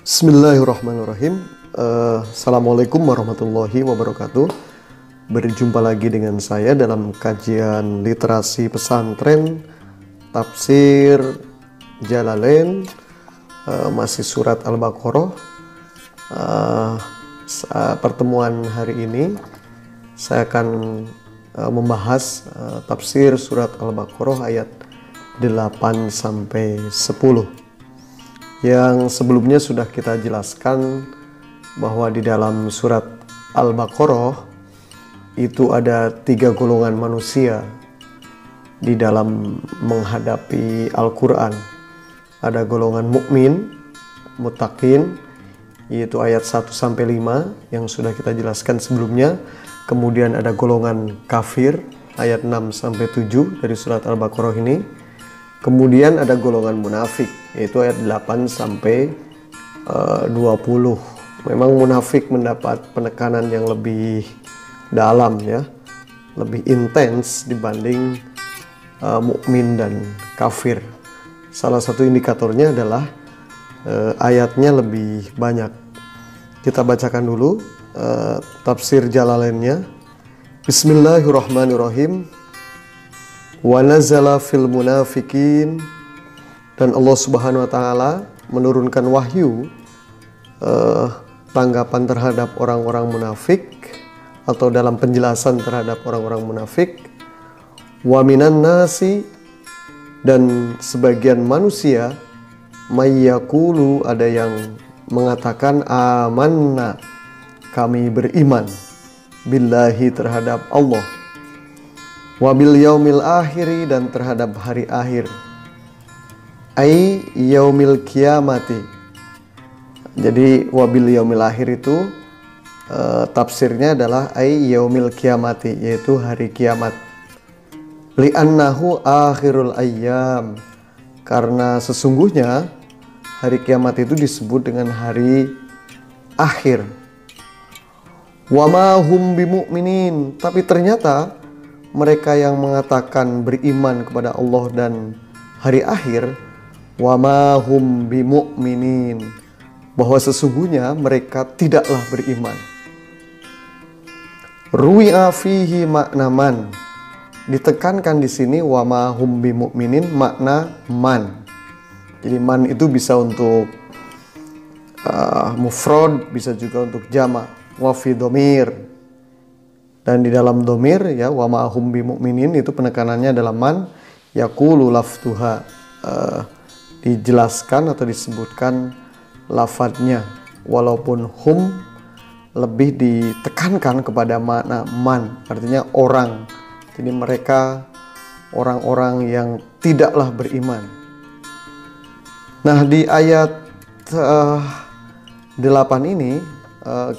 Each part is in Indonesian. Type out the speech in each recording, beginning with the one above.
Bismillahirrahmanirrahim. Assalamualaikum warahmatullahi wabarakatuh. Berjumpa lagi dengan saya dalam kajian literasi pesantren Tafsir Jalalain, masih surat Al-Baqarah. Pertemuan hari ini saya akan membahas tafsir surat Al-Baqarah ayat 8 sampai 10. Yang sebelumnya sudah kita jelaskan bahwa di dalam surat Al-Baqarah itu ada 3 golongan manusia di dalam menghadapi Al-Quran. Ada golongan mukmin, muttaqin, yaitu ayat 1 sampai 5 yang sudah kita jelaskan sebelumnya. Kemudian ada golongan kafir, ayat 6 sampai 7 dari surat Al-Baqarah ini. Kemudian ada golongan munafik, yaitu ayat 8 sampai 20. Memang munafik mendapat penekanan yang lebih dalam, ya, lebih intens dibanding mukmin dan kafir. Salah satu indikatornya adalah ayatnya lebih banyak. Kita bacakan dulu tafsir Jalalainnya. Bismillahirrahmanirrahim. Wa nazala fil munafikin, dan Allah Subhanahu wa taala menurunkan wahyu tanggapan terhadap orang-orang munafik, atau dalam penjelasan terhadap orang-orang munafik. Wa minan nasi, dan sebagian manusia, mayyaqulu, ada yang mengatakan amanna, kami beriman, billahi, terhadap Allah, wabil yaumil akhiri, dan terhadap hari akhir, ai yaumil kiamati. Jadi wabil yaumil akhir itu tafsirnya adalah ai yaumil kiamati, yaitu hari kiamat. Li'annahu akhirul ayyam, karena sesungguhnya hari kiamat itu disebut dengan hari akhir. Wa ma hum bimu'minin, tapi ternyata mereka yang mengatakan beriman kepada Allah dan hari akhir, wa ma hum bimu'minin, bahwa sesungguhnya mereka tidaklah beriman. Ruwi'a fihi makna man, ditekankan di sini wa ma hum bimu'minin, makna man. Jadi man itu bisa untuk mufrad, bisa juga untuk jama', wa fi dhamir. Dan di dalam domir, ya, wa ma'hum bimu'minin, itu penekanannya dalam man, yaqulu laftuha, dijelaskan atau disebutkan lafadznya, walaupun hum lebih ditekankan kepada makna man, artinya orang. Jadi mereka orang-orang yang tidaklah beriman. Nah, di ayat 8 ini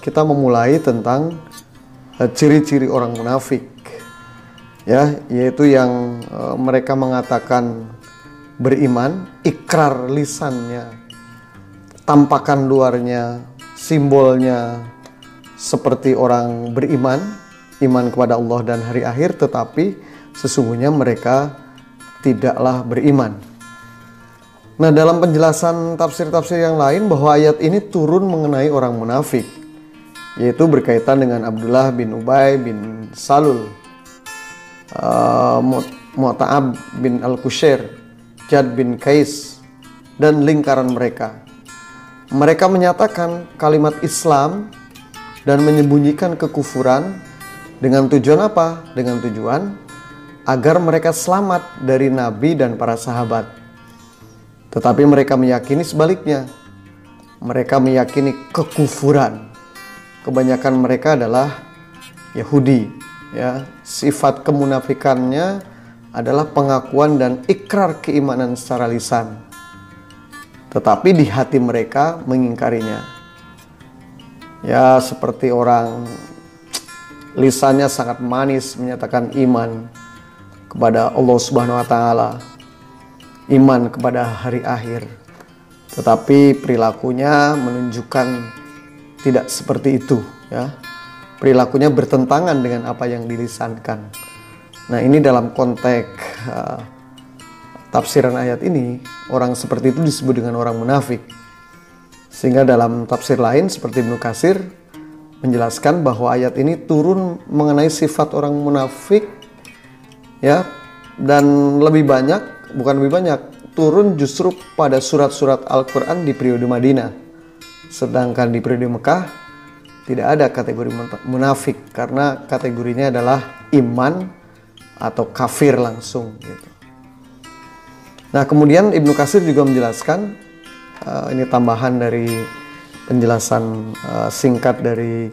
kita memulai tentang ciri-ciri orang munafik, ya, yaitu yang mereka mengatakan beriman, ikrar lisannya, tampakan luarnya, simbolnya seperti orang beriman, iman kepada Allah dan hari akhir, tetapi sesungguhnya mereka tidaklah beriman. Nah, dalam penjelasan tafsir-tafsir yang lain bahwa ayat ini turun mengenai orang munafik, yaitu berkaitan dengan Abdullah bin Ubay bin Salul, Mu'ta'ab bin Al-Qushair, Jad bin Qais, dan lingkaran mereka. Mereka menyatakan kalimat Islam dan menyembunyikan kekufuran dengan tujuan apa? Dengan tujuan agar mereka selamat dari Nabi dan para sahabat. Tetapi mereka meyakini sebaliknya. Mereka meyakini kekufuran. Kebanyakan mereka adalah Yahudi, ya. Sifat kemunafikannya adalah pengakuan dan ikrar keimanan secara lisan, tetapi di hati mereka mengingkarinya. Ya, seperti orang lisannya sangat manis menyatakan iman kepada Allah Subhanahu wa taala, iman kepada hari akhir, tetapi perilakunya menunjukkan tidak seperti itu, ya. Perilakunya bertentangan dengan apa yang dilisankan. Nah, ini dalam konteks tafsiran ayat ini, orang seperti itu disebut dengan orang munafik. Sehingga dalam tafsir lain seperti Ibnu Katsir menjelaskan bahwa ayat ini turun mengenai sifat orang munafik, ya, dan bukan lebih banyak, turun justru pada surat-surat Al-Quran di periode Madinah. Sedangkan di periode Mekah tidak ada kategori munafik karena kategorinya adalah iman atau kafir langsung gitu. Nah, kemudian Ibnu Katsir juga menjelaskan, ini tambahan dari penjelasan singkat dari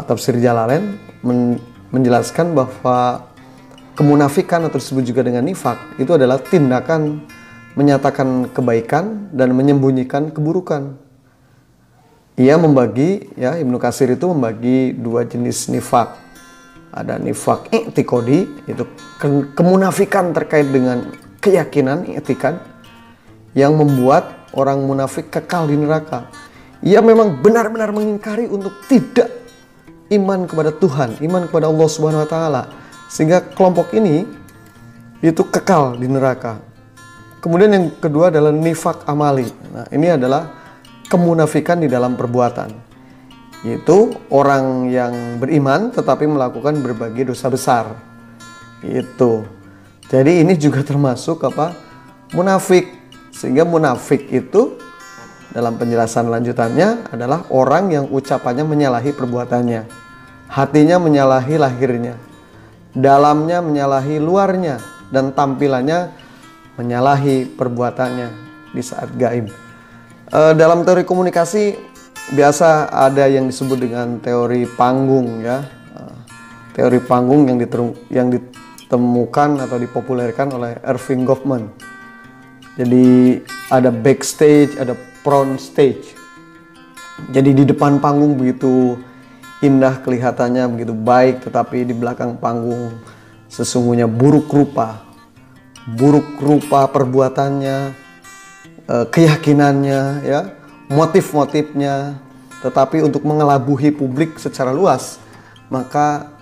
tafsir Jalalain, menjelaskan bahwa kemunafikan atau disebut juga dengan nifak itu adalah tindakan menyatakan kebaikan dan menyembunyikan keburukan. Ia membagi, ya, Ibnu Katsir itu membagi dua jenis nifak. Ada nifak i'tiqadi, itu kemunafikan terkait dengan keyakinan, i'tiqad, yang membuat orang munafik kekal di neraka. Ia memang benar-benar mengingkari untuk tidak iman kepada Tuhan, iman kepada Allah Subhanahu wa taala, sehingga kelompok ini itu kekal di neraka. Kemudian yang kedua adalah nifak amali. Nah, ini adalah kemunafikan di dalam perbuatan, yaitu orang yang beriman tetapi melakukan berbagai dosa besar. Itu. Jadi ini juga termasuk munafik. Sehingga munafik itu dalam penjelasan lanjutannya adalah orang yang ucapannya menyalahi perbuatannya, hatinya menyalahi lahirnya, dalamnya menyalahi luarnya, dan tampilannya menyalahi perbuatannya di saat gaib. Dalam teori komunikasi biasa ada yang disebut dengan teori panggung, ya. Teori panggung yang ditemukan atau dipopulerkan oleh Erving Goffman. Jadi ada backstage, ada front stage. Jadi di depan panggung begitu indah kelihatannya, begitu baik, tetapi di belakang panggung sesungguhnya buruk rupa perbuatannya, keyakinannya, ya, motif-motifnya. Tetapi untuk mengelabuhi publik secara luas, maka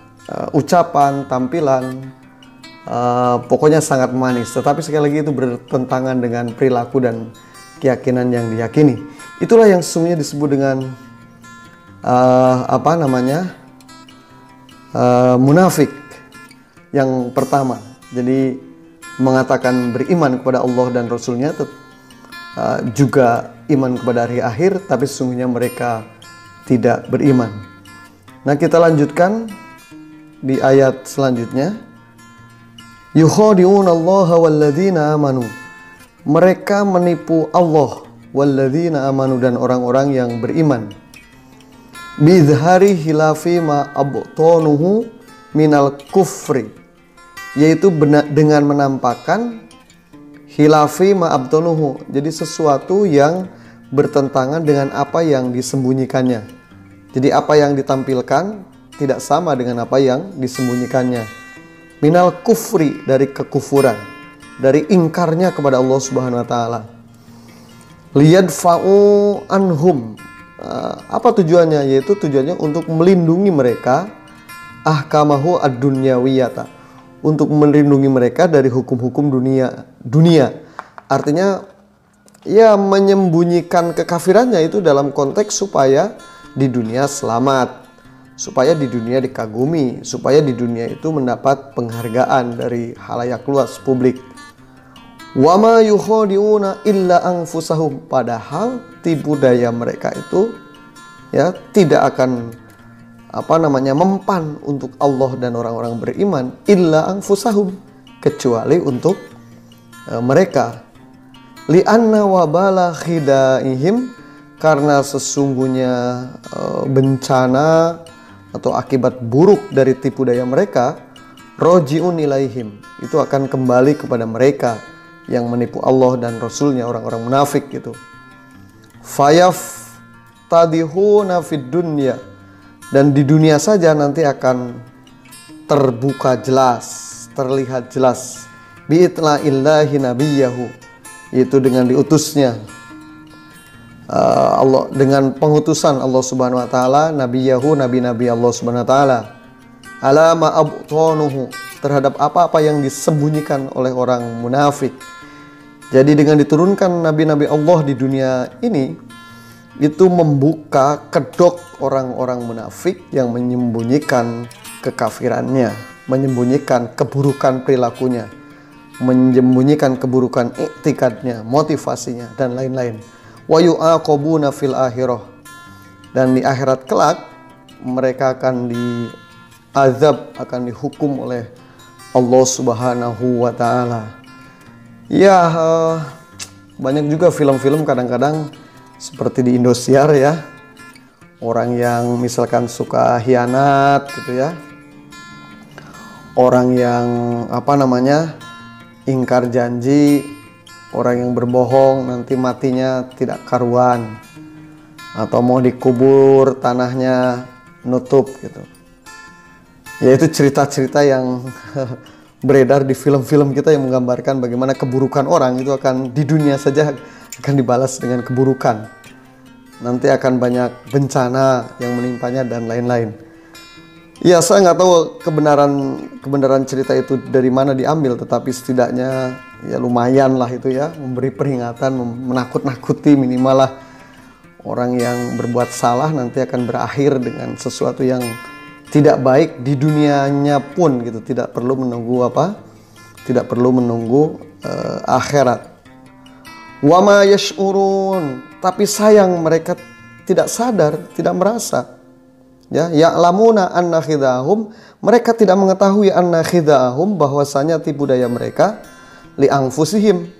ucapan, tampilan, pokoknya sangat manis. Tetapi sekali lagi itu bertentangan dengan perilaku dan keyakinan yang diyakini. Itulah yang sesungguhnya disebut dengan munafik. Yang pertama, jadi mengatakan beriman kepada Allah dan Rasulnya, juga iman kepada hari akhir, tapi sesungguhnya mereka tidak beriman. Nah, kita lanjutkan di ayat selanjutnya. Yukhadi'una Allah walladzina amanu. Mereka menipu Allah walladzina amanu, dan orang-orang yang beriman. Bidhari hilafi ma abtanuhu minal kufri, yaitu dengan menampakkan hilafi ma abtanuhu, jadi sesuatu yang bertentangan dengan apa yang disembunyikannya. Jadi apa yang ditampilkan tidak sama dengan apa yang disembunyikannya. Minal kufri, dari kekufuran, dari ingkarnya kepada Allah Subhanahu wa taala. Liyadfa'u anhum. Apa tujuannya? Yaitu tujuannya untuk melindungi mereka, ahkamahu ad-dunyawiyata, untuk melindungi mereka dari hukum-hukum dunia. Artinya ya menyembunyikan kekafirannya itu dalam konteks supaya di dunia selamat, supaya di dunia dikagumi, supaya di dunia itu mendapat penghargaan dari halayak luas publik. Wa ma yukhadi'una illa anfusahum, padahal tipu daya mereka itu ya tidak akan mempan untuk Allah dan orang-orang beriman, illa anfusahum, kecuali untuk mereka. Li'anna wabala khidaihim, karena sesungguhnya bencana atau akibat buruk dari tipu daya mereka, roji'un ilaihim, itu akan kembali kepada mereka yang menipu Allah dan Rasulnya, orang-orang munafik gitu. Fayaf tadihuna fid dunya, dan di dunia saja nanti akan terbuka jelas, terlihat jelas, bi'itla'illahi nabiyahu, yaitu dengan diutusnya Allah, dengan pengutusan Allah Subhanahu wa taala nabiyahu, nabi-nabi Allah Subhanahu wa taala, ala ma abtanuhu, terhadap apa-apa yang disembunyikan oleh orang munafik. Jadi dengan diturunkan nabi-nabi Allah di dunia ini, itu membuka kedok orang-orang munafik yang menyembunyikan kekafirannya, menyembunyikan keburukan perilakunya, menyembunyikan keburukan iktikadnya, motivasinya, dan lain-lain. Wa yu'aqabuna fil akhirah, dan di akhirat kelak mereka akan diazab, akan dihukum oleh Allah Subhanahu wa ta'ala. Ya, banyak juga film-film kadang-kadang seperti di Indosiar ya, orang yang misalkan suka khianat gitu ya, orang yang ingkar janji, orang yang berbohong nanti matinya tidak karuan, atau mau dikubur tanahnya nutup gitu. Ya, itu cerita-cerita yang beredar di film-film kita yang menggambarkan bagaimana keburukan orang itu akan di dunia saja akan dibalas dengan keburukan. Nanti akan banyak bencana yang menimpanya dan lain-lain. Ya, saya nggak tahu kebenaran cerita itu dari mana diambil, tetapi setidaknya ya lumayan lah itu ya, memberi peringatan, menakut-nakuti minimal lah. Orang yang berbuat salah nanti akan berakhir dengan sesuatu yang tidak baik di dunianya pun gitu, tidak perlu menunggu tidak perlu menunggu akhirat. Wa ma yash'urun, tapi sayang mereka tidak sadar, tidak merasa. Ya, ya'lamuna anna khidahum, mereka tidak mengetahui anna khidahum, bahwasanya tipu daya mereka li anfusihim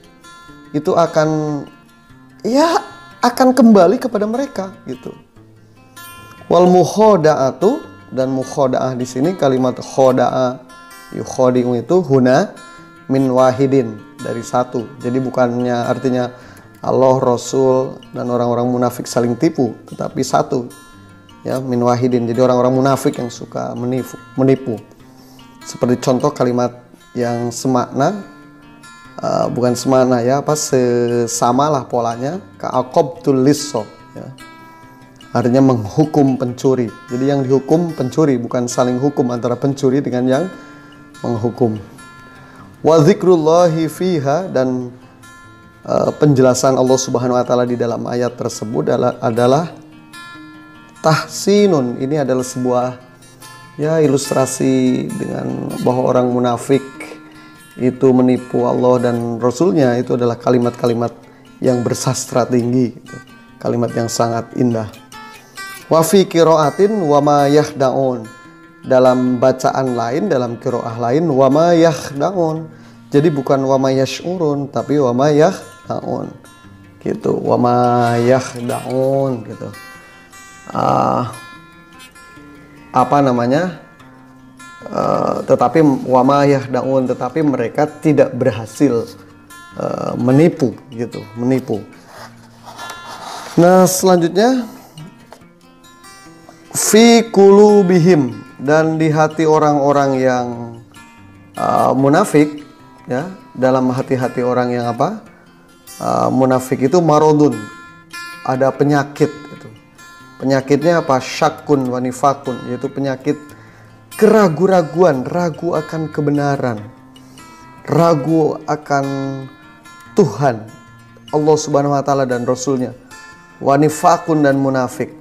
itu akan kembali kepada mereka gitu. Wal mukhoda'atu, dan mukhoda'ah di sini kalimat khoda'a yukhodi'u itu huna min wahidin, dari satu. Jadi bukannya artinya Allah, Rasul, dan orang-orang munafik saling tipu, tetapi satu. Ya, min wahidin. Jadi orang-orang munafik yang suka menipu. Seperti contoh kalimat yang semakna, bukan semakna ya, sesamalah polanya, ka'aqabtul lisso ya. Artinya menghukum pencuri. Jadi yang dihukum pencuri, bukan saling hukum antara pencuri dengan yang menghukum. Wa dzikrullahi fiha, dan penjelasan Allah Subhanahu wa taala di dalam ayat tersebut adalah tahsinun. Ini adalah sebuah ya ilustrasi dengan bahwa orang munafik itu menipu Allah dan Rasulnya itu adalah kalimat-kalimat yang bersastra tinggi gitu. Kalimat yang sangat indah. Wa fi qiraatin wa ma yahda'un, dalam bacaan lain, dalam qiraah lain, wa ma yahda'un. Jadi bukan wa ma yash'urun, tapi wa ma yahda'un gitu. Wa ma yahda'un gitu. Tetapi wa ma yahda'un, tetapi mereka tidak berhasil menipu gitu, menipu. Nah, selanjutnya fi qulubihim, dan di hati orang-orang yang munafik ya, dalam hati-hati orang yang munafik itu marodun, ada penyakit itu. Penyakitnya apa? Syakkun wa nifakun, yaitu penyakit keraguan-raguan, ragu akan kebenaran, ragu akan Tuhan, Allah Subhanahu wa taala dan Rasulnya. Wa nifakun, dan munafik.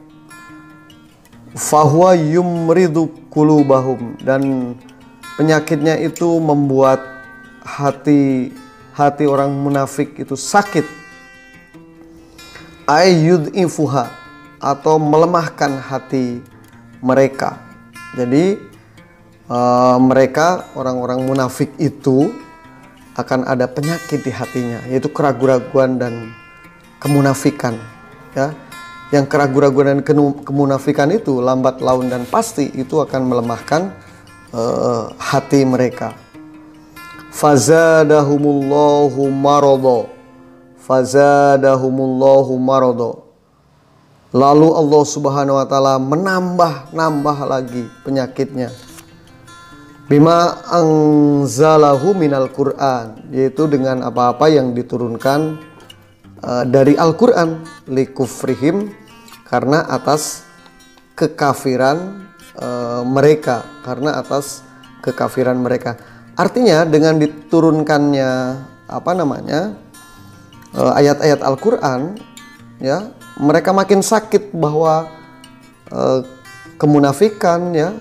Fahuwa yumridu qulubahum, dan penyakitnya itu membuat hati orang munafik itu sakit. Ayyud'ifuha, atau melemahkan hati mereka. Jadi mereka, orang-orang munafik itu akan ada penyakit di hatinya, yaitu keraguan-raguan dan kemunafikan ya. Yang keraguan-raguan dan kemunafikan itu lambat laun dan pasti itu akan melemahkan hati mereka. Fazadahumullahu maradha, fazadahumullahu maradha. Lalu Allah Subhanahu wa taala menambah lagi penyakitnya. Bima anzalahu minal Qur'an, yaitu dengan apa-apa yang diturunkan dari Al-Quran, likufrihim, karena atas kekafiran mereka, karena atas kekafiran mereka. Artinya dengan diturunkannya ayat-ayat Al-Quran ya, mereka makin sakit bahwa kemunafikan ya,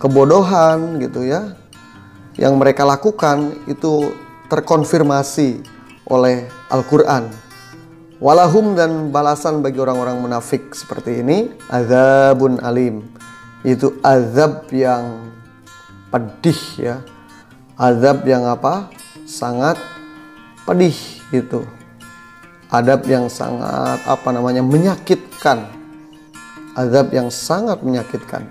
kebodohan gitu ya, yang mereka lakukan itu terkonfirmasi oleh Al-Quran. Walahum, dan balasan bagi orang-orang munafik seperti ini, azabun alim, itu azab yang pedih ya, azab yang apa? Sangat pedih gitu. Adab yang sangat menyakitkan. Azab yang sangat menyakitkan.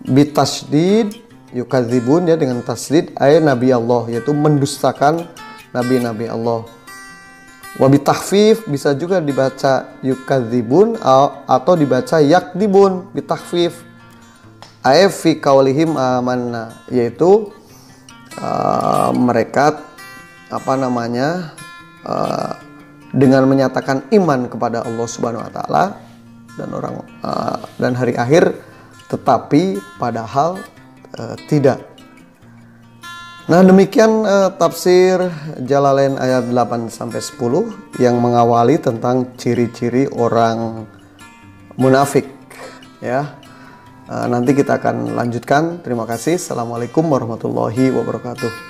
Bitasdid yukadzibun ya, dengan tasdid ay nabi Allah, yaitu mendustakan nabi-nabi Allah. Wa bitahfif bisa juga dibaca yukadzibun atau dibaca yakdibun bitahfif. Ay fi qaulihim amanna, yaitu mereka dengan menyatakan iman kepada Allah Subhanahu wa taala dan hari akhir, tetapi padahal tidak. Nah, demikian tafsir Jalalain ayat 8 sampai 10 yang mengawali tentang ciri-ciri orang munafik ya. Nanti kita akan lanjutkan. Terima kasih. Assalamualaikum warahmatullahi wabarakatuh.